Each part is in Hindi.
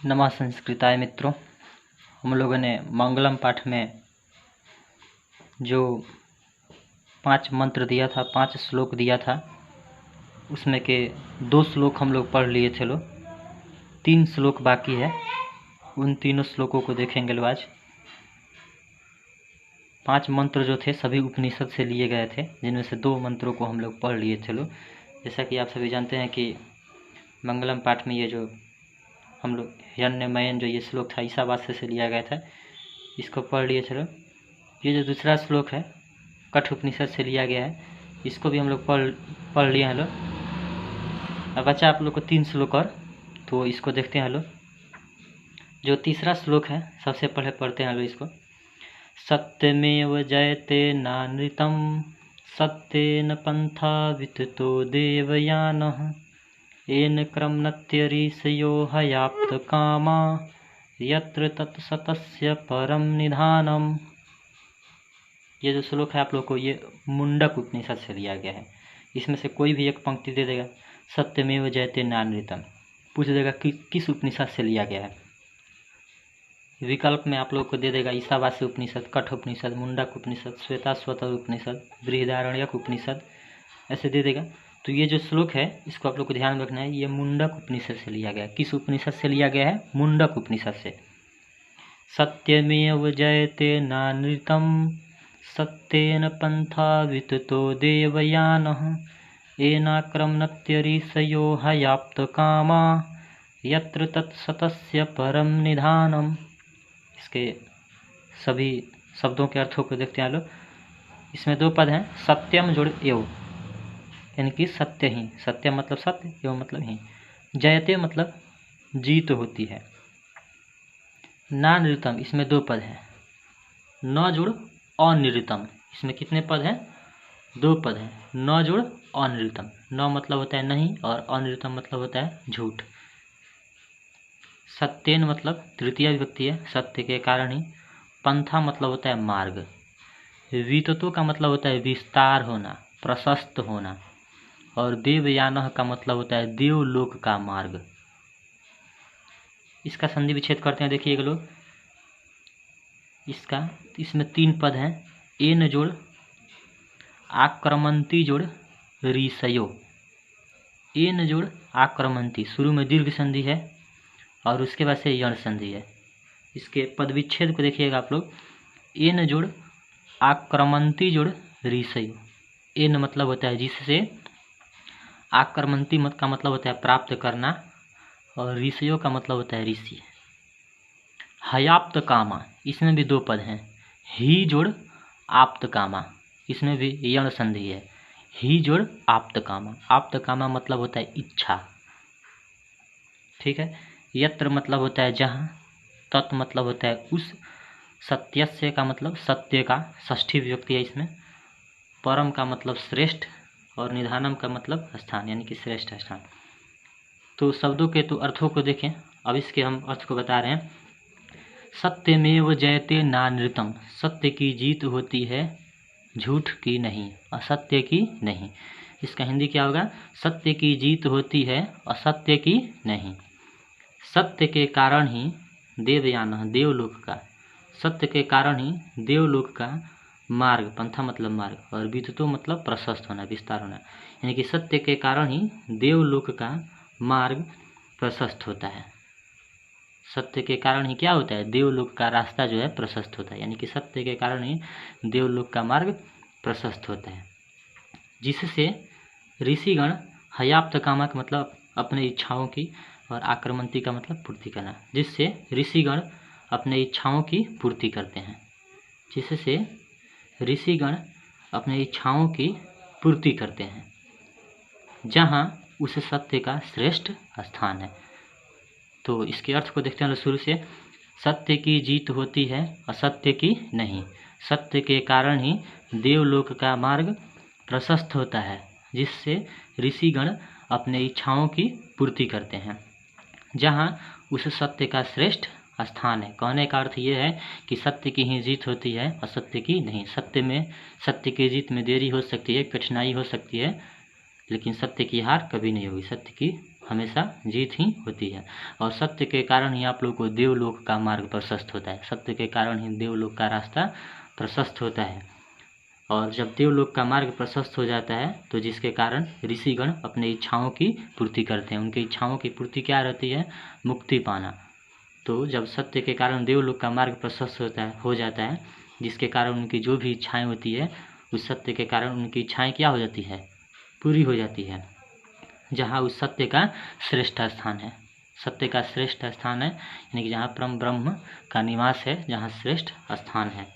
नमः संस्कृताय मित्रों। हम लोगों ने मंगलम पाठ में जो 5 मंत्र दिया था, 5 श्लोक दिया था, उसमें के 2 श्लोक हम लोग पढ़ लिए थे। 3 श्लोक बाकी है। उन तीनों श्लोकों को देखेंगे लोग आज। 5 मंत्र जो थे सभी उपनिषद से लिए गए थे, जिनमें से 2 मंत्रों को हम लोग पढ़ लिए थे। जैसा कि आप सभी जानते हैं कि मंगलम पाठ में ये जो हम लोग हिरण्यमयन जो ये श्लोक था ईशावास्य से लिया गया था, इसको पढ़ लिए थे। ये जो दूसरा श्लोक है कठ उपनिषद से लिया गया है, इसको भी हम लोग पढ़ लिए हैं। अब बचा आप लोग को 3 श्लोक और, तो इसको देखते हैं। जो तीसरा श्लोक है सबसे पहले पढ़ते हैं इसको। सत्यमेव जयते नानृतं सत्येन पंथा विततो देवयानः येन क्रमनत्यरीशयो हयाप्त कामा यत्र तत्सतस्य परम निधानम। ये जो श्लोक है आप लोग को ये मुंडक उपनिषद से लिया गया है। इसमें से कोई भी एक पंक्ति दे देगा, सत्यमेव जयते नानृतम, पूछ देगा कि किस उपनिषद से लिया गया है। विकल्प में आप लोग को दे देगा ईशावास्य उपनिषद, कठ उपनिषद, मुंडक उपनिषद, श्वेताश्वतर उपनिषद, बृहदारण्यक उपनिषद, ऐसे दे देगा। तो ये जो श्लोक है इसको आप लोग को ध्यान रखना है, ये मुंडक उपनिषद से लिया गया है। किस उपनिषद से लिया गया है? मुंडक उपनिषद से। सत्यमेव जयते नानृतं सत्येन पंथा विततो देवयानः येनाक्रमनत्यरीशयो हयाप्त कामा यत्र तत्सतस्य परम निधानम। इसके सभी शब्दों के अर्थों को देखते हैं लोग। इसमें 2 पद हैं, सत्यम जोड़ एव, यानी कि सत्य ही। सत्य मतलब सत्य, एव मतलब ही। जयते मतलब जीत होती है। नानृतम, इसमें 2 पद हैं, न जुड़ अनृतम। इसमें कितने पद हैं? 2 पद हैं, न जुड़ अनृतम। न मतलब होता है नहीं और अनृतम मतलब होता है झूठ। सत्येन मतलब तृतीय विभक्ति है, सत्य के कारण ही। पंथा मतलब होता है मार्ग। विततो का मतलब होता है विस्तार होना, प्रशस्त होना। और देवयानः का मतलब होता है देवलोक का मार्ग। इसका संधि विच्छेद करते हैं, देखिएगा लोग। इसमें 3 पद हैं, एन जोड़ आक्रमंती जोड़ ऋषयो। एन जोड़ आक्रमंती, शुरू में दीर्घ संधि है और उसके बाद से यण संधि है। इसके पद विच्छेद को देखिएगा आप लोग। एन जोड़ आक्रमंती जोड़ ऋषयो। एन मतलब होता है जिससे, आक्रमंती मत का मतलब होता है प्राप्त करना, और ऋषियों का मतलब होता है ऋषि। हयाप्त कामा, इसमें भी 2 पद हैं, ही जोड़ आप्त कामा। इसमें भी यण संधि है, ही जोड़ आप्त कामा। आप्त कामा मतलब होता है इच्छा, ठीक है। यत्र मतलब होता है जहाँ, तत् मतलब होता है उस, सत्यस्य का मतलब सत्य का, षष्ठी विभक्ति है इसमें। परम का मतलब श्रेष्ठ, और निधानम का मतलब स्थान, यानी कि श्रेष्ठ स्थान। तो शब्दों के तो अर्थों को देखें। अब इसके हम अर्थ को बता रहे हैं। सत्यमेव जयते नानृतम, सत्य की जीत होती है, झूठ की नहीं, असत्य की नहीं। इसका हिंदी क्या होगा? सत्य की जीत होती है, असत्य की नहीं। सत्य के कारण ही देवयान, देवलोक का, सत्य के कारण ही देवलोक का मार्ग, पंथा मतलब मार्ग, और विततो मतलब प्रशस्त होना, विस्तार होना। यानी कि सत्य के कारण ही देवलोक का मार्ग प्रशस्त होता है। सत्य के कारण ही क्या होता है? देवलोक का रास्ता जो है प्रशस्त होता है। यानी कि सत्य के कारण ही देवलोक का मार्ग प्रशस्त होता है, जिससे ऋषिगण हयाप्त कामा का मतलब अपने इच्छाओं की, और आक्रमंती का मतलब पूर्ति करना, जिससे ऋषिगण अपने इच्छाओं की पूर्ति करते हैं। जिससे ऋषिगण अपने इच्छाओं की पूर्ति करते हैं, जहाँ उस सत्य का श्रेष्ठ स्थान है। तो इसके अर्थ को देखते हैं शुरू से। सत्य की जीत होती है, असत्य की नहीं। सत्य के कारण ही देवलोक का मार्ग प्रशस्त होता है, जिससे ऋषिगण अपने इच्छाओं की पूर्ति करते हैं, जहाँ उस सत्य का श्रेष्ठ स्थान है। कहने का अर्थ ये है कि सत्य की ही जीत होती है, असत्य की नहीं। सत्य की जीत में देरी हो सकती है, कठिनाई हो सकती है, लेकिन सत्य की हार कभी नहीं होगी, सत्य की हमेशा जीत ही होती है। और सत्य के कारण ही आप लोग को देवलोक का मार्ग प्रशस्त होता है। सत्य के कारण ही देवलोक का रास्ता प्रशस्त होता है। और जब देवलोक का मार्ग प्रशस्त हो जाता है तो जिसके कारण ऋषिगण अपने इच्छाओं की पूर्ति करते हैं। उनकी इच्छाओं की पूर्ति क्या रहती है? मुक्ति पाना। तो जब सत्य के कारण देवलोक का मार्ग प्रशस्त हो जाता है, जिसके कारण उनकी जो भी इच्छाएं होती है, उस सत्य के कारण उनकी इच्छाएं क्या हो जाती है? पूरी हो जाती है। जहाँ उस सत्य का श्रेष्ठ स्थान है, सत्य का श्रेष्ठ स्थान है, यानी कि जहाँ परम ब्रह्म का निवास है, जहाँ श्रेष्ठ स्थान है।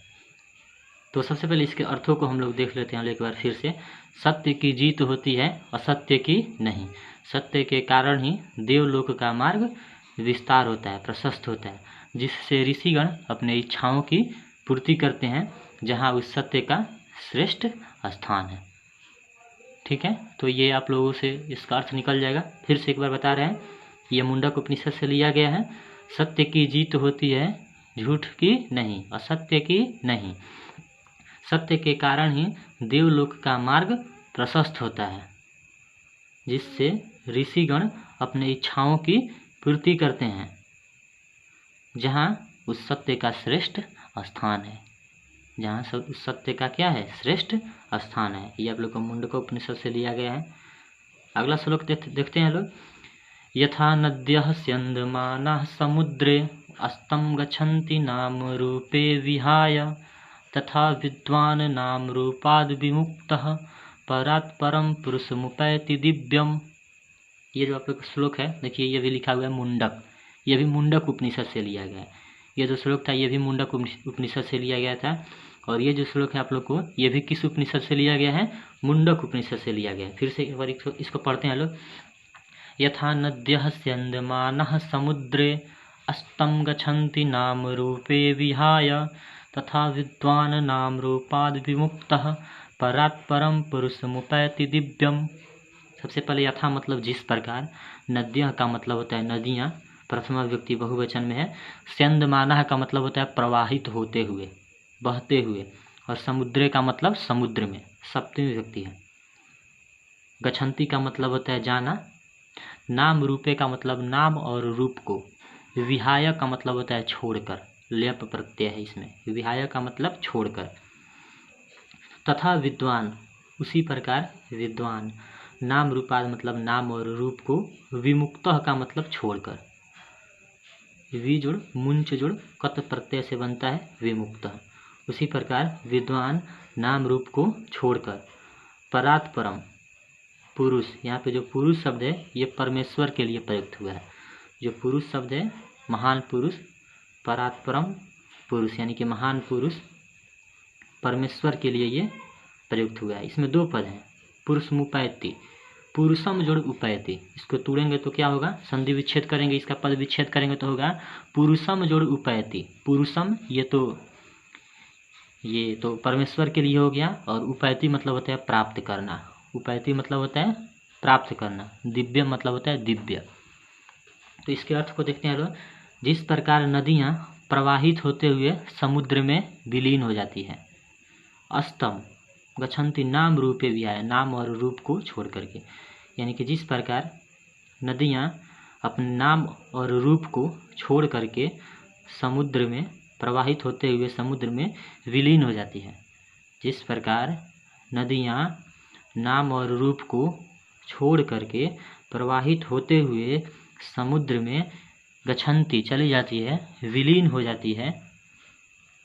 तो सबसे पहले इसके अर्थों को हम लोग देख लेते हैं एक बार फिर से। सत्य की जीत होती है, असत्य की नहीं। सत्य के कारण ही देवलोक का मार्ग विस्तार होता है, प्रशस्त होता है, जिससे ऋषिगण अपने इच्छाओं की पूर्ति करते हैं, जहाँ उस सत्य का श्रेष्ठ स्थान है। ठीक है, तो ये आप लोगों से इसका अर्थ निकल जाएगा। फिर से एक बार बता रहे हैं, ये मुंडक उपनिषद से लिया गया है। सत्य की जीत होती है, झूठ की नहीं, असत्य की नहीं। सत्य के कारण ही देवलोक का मार्ग प्रशस्त होता है, जिससे ऋषिगण अपने इच्छाओं की पूर्ति करते हैं, जहाँ उस सत्य का श्रेष्ठ स्थान है, जहाँ उस सत्य का क्या है? श्रेष्ठ स्थान है। ये आप लोग को मुंडक उपनिषद से लिया गया है। अगला श्लोक देखते हैं लोग। यथा नद्यः स्यन्दमानाः समुद्रे अस्तं गच्छन्ति नाम रूपे विहाय तथा विद्वान् नाम रूपाद् विमुक्तः परात् परं पुरुषमुपैति दिव्यम। ये जो आप लोग श्लोक है, देखिए ये भी लिखा हुआ है मुंडक। ये भी मुंडक उपनिषद से लिया गया है। ये जो श्लोक था ये भी मुंडक उपनिषद से लिया गया था। और ये जो श्लोक है आप लोग को, ये भी किस उपनिषद से लिया गया है? मुंडक उपनिषद से लिया गया है। फिर से एक बार इसको पढ़ते हैं लोग। यथा नद्यः स्यन्दमानाः समुद्रे अस्तं गच्छन्ति नाम रूपे विहाय तथा विद्वान् नाम रूपाद् विमुक्तः परात् परं पुरुषमुपैति दिव्यम। सबसे पहले यथा मतलब जिस प्रकार, नद्यः का मतलब होता है नदियाँ, प्रथमा व्यक्ति बहुवचन में है। स्यन्दमानाः का मतलब होता है प्रवाहित होते हुए, बहते हुए। और समुद्रे का मतलब समुद्र में, सप्तमी व्यक्ति है। गच्छन्ति का मतलब होता है जाना। नाम रूपे का मतलब नाम और रूप को। विहाय का मतलब होता है छोड़कर, लेप प्रत्यय है इसमें। विहाय का मतलब छोड़कर। तथा विद्वान, उसी प्रकार विद्वान। नाम रूपाद मतलब नाम और रूप को। विमुक्तः का मतलब छोड़कर। वि जुड़ मुंच जुड़ कत प्रत्यय से बनता है विमुक्तः। उसी प्रकार विद्वान नाम रूप को छोड़कर। परात् परम, पुरुष, यहाँ पे जो पुरुष शब्द है ये परमेश्वर के लिए प्रयुक्त हुआ है। जो पुरुष शब्द है, महान पुरुष, परात् परम पुरुष, यानी कि महान पुरुष, परमेश्वर के लिए ये प्रयुक्त हुआ है। इसमें दो पद हैं, पुरुषमुपैति, पुरुषम जोड़ उपैति। इसको तोड़ेंगे तो क्या होगा? संधि विच्छेद करेंगे, इसका पद विच्छेद करेंगे तो होगा पुरुषम जोड़ उपैति। पुरुषम ये तो परमेश्वर के लिए हो गया। और उपैति मतलब होता है प्राप्त करना। उपैति मतलब होता है प्राप्त करना। दिव्य मतलब होता है दिव्य। तो इसके अर्थ को देखते हैं लोग। जिस प्रकार नदियाँ प्रवाहित होते हुए समुद्र में विलीन हो जाती है। अस्तम गच्छन्ति नाम रूपे विहाय, नाम और रूप को छोड़ करके, यानी कि जिस प्रकार नदियाँ अपने नाम और रूप को छोड़ करके समुद्र में प्रवाहित होते हुए समुद्र में विलीन हो जाती है। जिस प्रकार नदियाँ नाम और रूप को छोड़ करके प्रवाहित होते हुए समुद्र में गच्छन्ति चली जाती है, विलीन हो जाती है,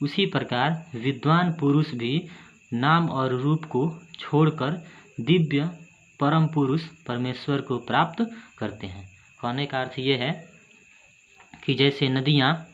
उसी प्रकार विद्वान पुरुष भी नाम और रूप को छोड़कर दिव्य परम पुरुष परमेश्वर को प्राप्त करते हैं। कहने का अर्थ ये है कि जैसे नदियाँ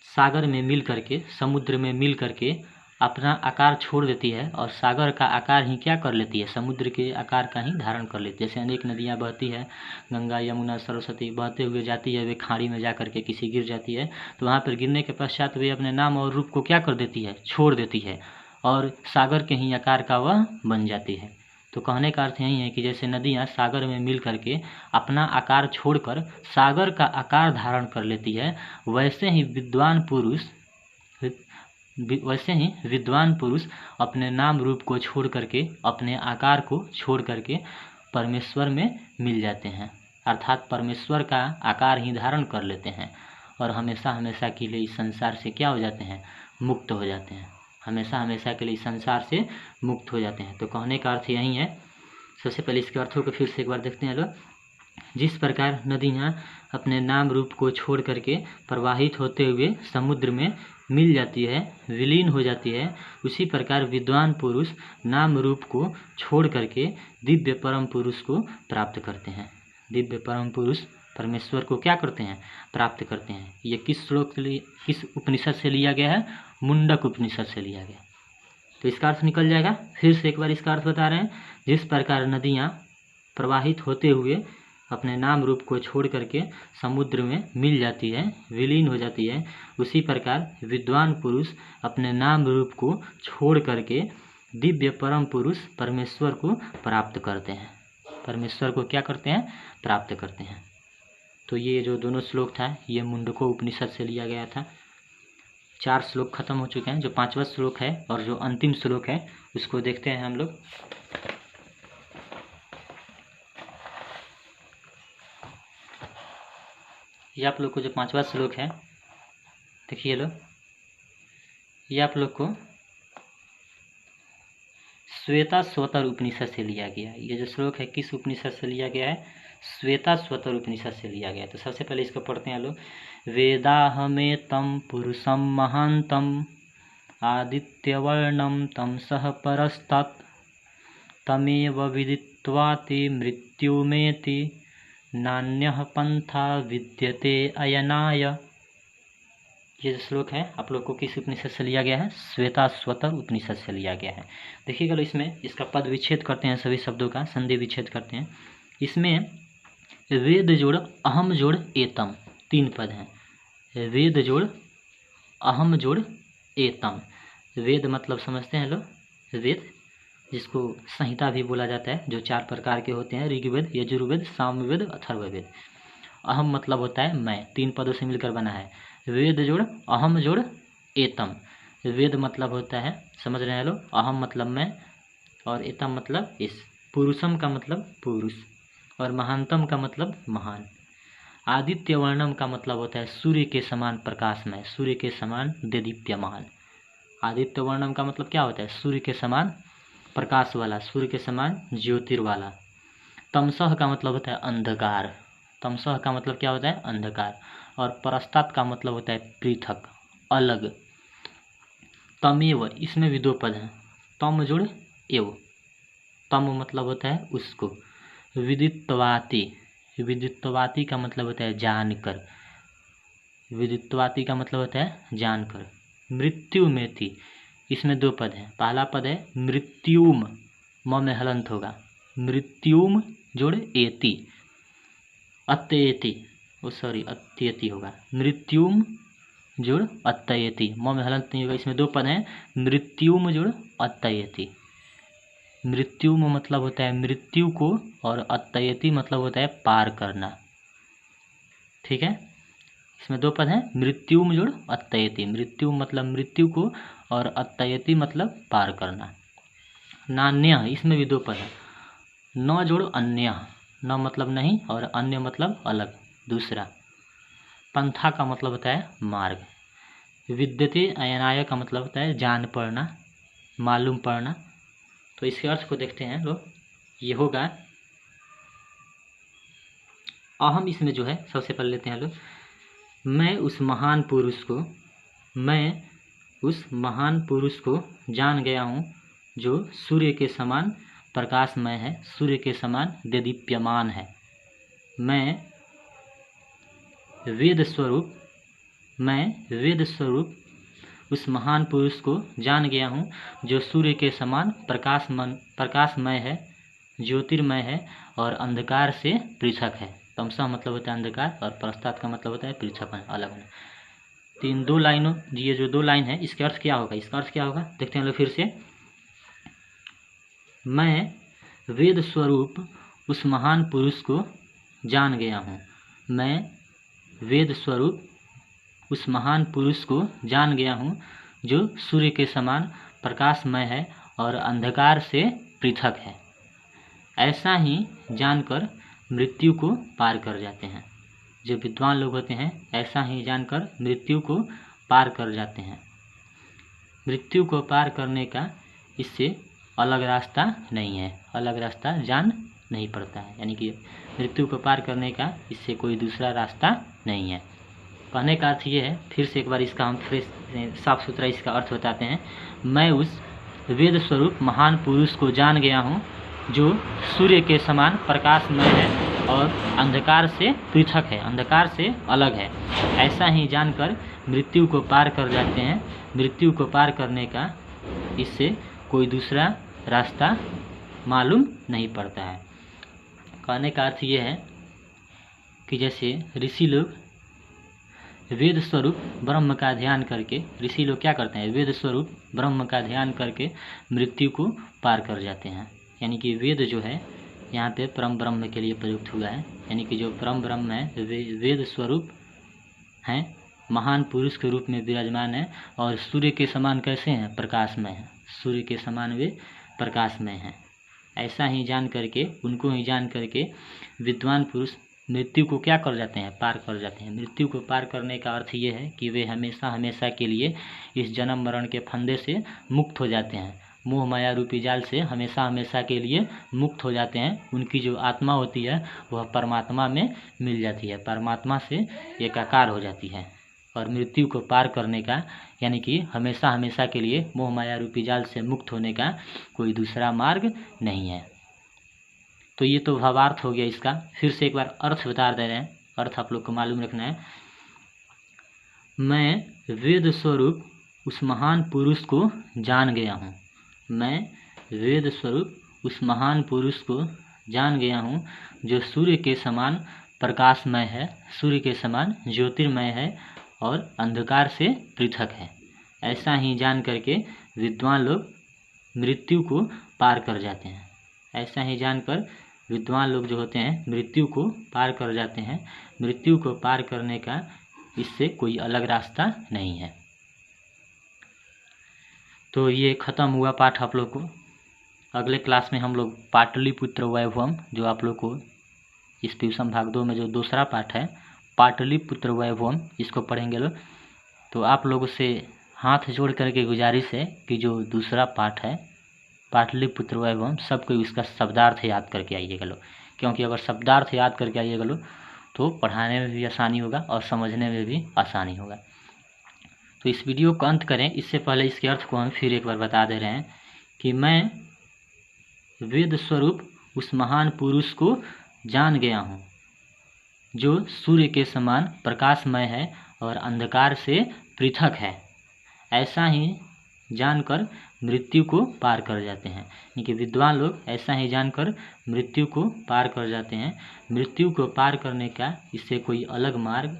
सागर में मिल करके, समुद्र में मिल करके अपना आकार छोड़ देती है और सागर का आकार ही क्या कर लेती है? समुद्र के आकार का ही धारण कर लेती है। जैसे अनेक नदियाँ बहती है, गंगा यमुना सरस्वती बहते हुए जाती है, वे खाड़ी में जा करके किसी गिर जाती है, तो वहाँ पर गिरने के पश्चात वे अपने नाम और रूप को क्या कर देती है? छोड़ देती है और सागर के ही आकार का वह बन जाती है। तो कहने का अर्थ यही है कि जैसे नदियाँ सागर में मिल करके अपना आकार छोड़कर सागर का आकार धारण कर लेती है, वैसे ही विद्वान पुरुष अपने नाम रूप को छोड़ करके, अपने आकार को छोड़ करके परमेश्वर में मिल जाते हैं, अर्थात परमेश्वर का आकार ही धारण कर लेते हैं और हमेशा हमेशा के लिए इस संसार से क्या हो जाते हैं, मुक्त हो जाते हैं, हमेशा हमेशा के लिए इस संसार से मुक्त हो जाते हैं। तो कहने का अर्थ यही है। सबसे पहले इसके अर्थों को फिर से एक बार देखते हैं लोग। जिस प्रकार नदियाँ अपने नाम रूप को छोड़ करके प्रवाहित होते हुए समुद्र में मिल जाती है, विलीन हो जाती है, उसी प्रकार विद्वान पुरुष नाम रूप को छोड़ करके दिव्य परम पुरुष को प्राप्त करते हैं। दिव्य परम पुरुष परमेश्वर को क्या करते हैं, प्राप्त करते हैं। ये किस श्लोक के लिए, किस उपनिषद से लिया गया है, मुंडक उपनिषद से लिया गया। तो इसका अर्थ निकल जाएगा। फिर से एक बार इसका अर्थ बता रहे हैं। जिस प्रकार नदियाँ प्रवाहित होते हुए अपने नाम रूप को छोड़ करके समुद्र में मिल जाती है, विलीन हो जाती है, उसी प्रकार विद्वान पुरुष अपने नाम रूप को छोड़ करके दिव्य परम पुरुष परमेश्वर को प्राप्त करते हैं। परमेश्वर को क्या करते हैं, प्राप्त करते हैं। तो ये जो दोनों श्लोक था ये मुंडको उपनिषद से लिया गया था। 4 श्लोक खत्म हो चुके हैं। जो 5वां श्लोक है और जो अंतिम श्लोक है उसको देखते हैं हम लोग। ये आप लोग को जो 5वां श्लोक है, देखिए लो, ये आप लोग को श्वेताश्वतर उपनिषद से लिया गया है। ये जो श्लोक है किस उपनिषद से लिया गया है, श्वेताश्वतर उपनिषद से लिया गया है। तो सबसे पहले इसको पढ़ते हैं लोग। वेदाहमेतं पुरुषं महान्तं आदित्यवर्णं तं सह परस्तत् तमेव विदित्वाति मृत्युमेति नान्यः पंथा विद्यते अयनाय। ये जो श्लोक है आप लोग को किस उपनिषद से लिया गया है, श्वेताश्वतर उपनिषद से लिया गया है। देखिएगा इसमें इसका पद विच्छेद करते हैं, सभी शब्दों का संधि विच्छेद करते हैं। इसमें वेद जोड़ अहम जोड़ एतम 3 पद हैं। वेद जोड़ अहम जोड़ एतम। वेद मतलब समझते हैं लोग, वेद जिसको संहिता भी बोला जाता है, जो 4 प्रकार के होते हैं, ऋग्वेद, यजुर्वेद, सामवेद, अथर्ववेद। अहम मतलब होता है मैं, 3 पदों से मिलकर बना है। वेद जोड़ अहम जोड़ एतम। वेद मतलब होता है, समझ रहे हैं लोग, अहम मतलब मैं और एतम मतलब इस। पुरुषम का मतलब पुरुष और महानतम का मतलब महान। आदित्य वर्णम का मतलब होता है सूर्य के समान प्रकाशमय, सूर्य के समान देदीप्यमान। आदित्य वर्णम का मतलब क्या होता है, सूर्य के समान प्रकाश वाला, सूर्य के समान ज्योतिर्वाला। तमसह का मतलब होता है अंधकार। तमसह का मतलब क्या होता है, अंधकार। और परस्तात का मतलब होता है पृथक, अलग। तमेव, इसमें भी 2 पद हैं, तम जुड़ एव। तम मतलब होता है उसको। विदित्वाति, विदित्वाति का मतलब होता है जानकर। विदित्वाति का मतलब होता है जानकर। मृत्यु में थी, इसमें 2 पद हैं। पहला पद है मृत्युम, म में हलंत होगा, मृत्युम जोड़ एति, अत्येति, अत्येति होगा। मृत्युम जोड़ अत्येति, म में हलंत नहीं होगा। इसमें 2 पद हैं, मृत्युम जोड़ अत्येति। मृत्युम मतलब होता है मृत्यु को और अत्येति मतलब होता है पार करना। ठीक है, इसमें 2 पद हैं, मृत्युम जोड़ अत्येति। मृत्यु मतलब मृत्यु को और अत्येति मतलब पार करना। नान्य, इसमें भी 2 पद हैं, न जोड़ अन्य। न मतलब नहीं और अन्य मतलब अलग, दूसरा। पंथा का मतलब होता है मार्ग। विद्यते अयनाय का मतलब होता है जान पड़ना, मालूम पड़ना। तो इसके अर्थ को देखते हैं लोग। ये होगा अहम, इसमें जो है सबसे पहले लेते हैं लोग। मैं उस महान पुरुष को जान गया हूँ जो सूर्य के समान प्रकाशमय है, सूर्य के समान देदीप्यमान है। मैं वेद स्वरूप उस महान पुरुष को जान गया हूँ जो सूर्य के समान प्रकाशमय है, ज्योतिर्मय है और अंधकार से पृथक है। तमसा मतलब होता है अंधकार और प्रस्तात का मतलब होता है पृथक, अलग होना। 2 लाइनों, ये जो 2 लाइन है इसका अर्थ क्या होगा, इसका अर्थ क्या होगा देखते हैं लोग फिर से। मैं वेद स्वरूप उस महान पुरुष को जान गया हूँ। मैं वेद स्वरूप उस महान पुरुष को जान गया हूँ जो सूर्य के समान प्रकाशमय है और अंधकार से पृथक है। ऐसा ही जानकर मृत्यु को पार कर जाते हैं। जो विद्वान लोग होते हैं ऐसा ही जानकर मृत्यु को पार कर जाते हैं। मृत्यु को पार करने का इससे अलग रास्ता नहीं है, अलग रास्ता जान नहीं पड़ता है, यानी कि मृत्यु को पार करने का इससे कोई दूसरा रास्ता नहीं है। कहने का अर्थ ये है, फिर से एक बार इसका हम फिर साफ सुथरा इसका अर्थ बताते हैं। मैं उस वेद स्वरूप महान पुरुष को जान गया हूँ जो सूर्य के समान प्रकाशमय है और अंधकार से पृथक है, अंधकार से अलग है। ऐसा ही जानकर मृत्यु को पार कर जाते हैं। मृत्यु को पार करने का इससे कोई दूसरा रास्ता मालूम नहीं पड़ता है। कहने का अर्थ ये है कि जैसे ऋषि लोग वेद स्वरूप ब्रह्म का ध्यान करके, ऋषि लोग क्या करते हैं, वेद स्वरूप ब्रह्म का ध्यान करके मृत्यु को पार कर जाते हैं। यानी कि वेद जो है यहाँ पे परम ब्रह्म के लिए प्रयुक्त हुआ है, यानी कि जो परम ब्रह्म है वेद स्वरूप हैं, महान पुरुष के रूप में विराजमान है और सूर्य के समान कैसे हैं, प्रकाशमय है। सूर्य के समान वे प्रकाशमय हैं। ऐसा ही जान करके, उनको ही जान करके विद्वान पुरुष मृत्यु को क्या कर जाते हैं, पार कर जाते हैं। मृत्यु को पार करने का अर्थ ये है कि वे हमेशा हमेशा के लिए इस जन्म मरण के फंदे से मुक्त हो जाते हैं। मोह माया रूपी जाल से हमेशा हमेशा के लिए मुक्त हो जाते हैं। उनकी जो आत्मा होती है वह परमात्मा में मिल जाती है, परमात्मा से एकाकार हो जाती है। और मृत्यु को पार करने का यानी कि हमेशा हमेशा के लिए मोह माया रूपी जाल से मुक्त होने का कोई दूसरा मार्ग नहीं है। तो ये तो भावार्थ हो गया इसका। फिर से एक बार अर्थ बता दे रहे हैं, अर्थ आप लोग को मालूम रखना है। मैं वेद स्वरूप उस महान पुरुष को जान गया हूँ। मैं वेद स्वरूप उस महान पुरुष को जान गया हूँ जो सूर्य के समान प्रकाशमय है, सूर्य के समान ज्योतिर्मय है और अंधकार से पृथक है। ऐसा ही जान करके विद्वान लोग मृत्यु को पार कर जाते हैं। ऐसा ही जानकर विद्वान लोग जो होते हैं मृत्यु को पार कर जाते हैं। मृत्यु को पार करने का इससे कोई अलग रास्ता नहीं है। तो ये ख़त्म हुआ पाठ आप लोग को। अगले क्लास में हम लोग पाटलिपुत्र वैभवम, जो आप लोग को इस ट्यूशन भाग 2 में जो दूसरा पाठ है पाटलिपुत्र वैभवम, इसको पढ़ेंगे लोग। तो आप लोगों से हाथ जोड़ करके गुजारिश है कि जो दूसरा पाठ है पाटलिपुत्र वैभवम, सबको इसका शब्दार्थ याद करके आइएगा लोग, क्योंकि अगर शब्दार्थ याद करके आइएगा लोग तो पढ़ाने में भी आसानी होगा और समझने में भी आसानी होगा। तो इस वीडियो को अंत करें, इससे पहले इसके अर्थ को हम फिर एक बार बता दे रहे हैं कि मैं वेद स्वरूप उस महान पुरुष को जान गया हूँ जो सूर्य के समान प्रकाशमय है और अंधकार से पृथक है। ऐसा ही जानकर मृत्यु को पार कर जाते हैं। यानी कि विद्वान लोग ऐसा ही जानकर मृत्यु को पार कर जाते हैं। मृत्यु को पार करने का इससे कोई अलग मार्ग,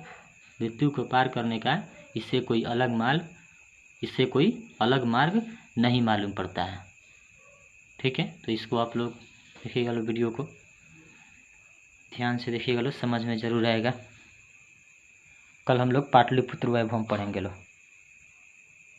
मृत्यु को पार करने का इससे कोई अलग मार्ग नहीं मालूम पड़ता है। ठीक है, तो इसको आप लोग देखिएगा लो, वीडियो को ध्यान से देखिएगा लो, समझ में जरूर आएगा। कल हम लोग पाटलिपुत्र वैभवम पढ़ेंगे लो।